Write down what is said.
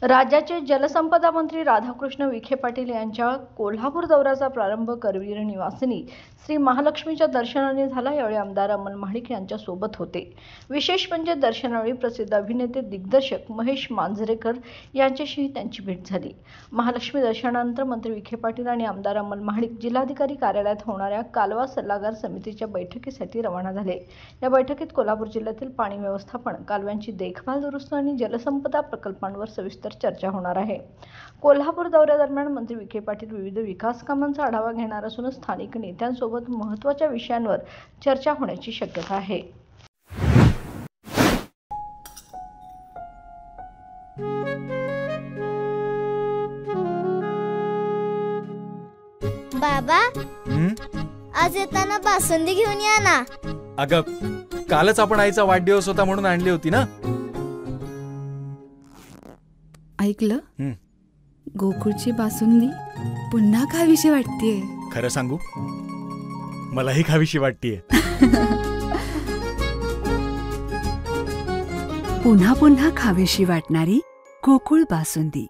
राज्याचे जलसंपदा मंत्री राधाकृष्ण विखे पाटील यांच्या कोल्हापूर दौऱ्याचा प्रारंभ करवीर निवासिनी श्री महालक्ष्मीच्या दर्शनाने झाला। यावेळी आमदार अमल महाडिक यांच्या सोबत होते। विशेष म्हणजे दर्शनावेळी प्रसिद्ध अभिनेते दिग्दर्शक महेश मांजरेकर यांच्याशी त्यांची भेट झाली। महालक्ष्मी दर्शनानंतर मंत्री विखे पाटील आणि आमदार अमल महाडिक जिल्हाधिकारी कार्यालयात होणाऱ्या कालवा सल्लागार समितीच्या बैठकीसाठी रवाना झाले। या बैठकीत कोल्हापूर जिल्ह्यातील पाणी व्यवस्थापन, कालव्यांची देखभाल, दुरुस्ती आणि जलसंपदा प्रकल्पांवर सविस्तर चर्चा होणार आहे। कोल्हापूर दौऱ्यादरम्यान मंत्री विखे पाटील विविध विकास कामांचा आढावा घेणार असून स्थानिक नेत्यांसोबत महत्त्वाच्या विषयांवर चर्चा होण्याची शक्यता आहे। बाबा, आज येताना बासुंदी घेऊन या ना। अगं, कालच आपण आईचा वाढदिवस होता म्हणून आणली होती ना। ऐकलं, गोकुळची बासुंदी पुन्हा खावीशी वाटतेय। खरं सांगू, मलाही खावीशी वाटतेय। पुन्हा पुन्हा खावीशी वाटणारी गोकुळ बासुंदी।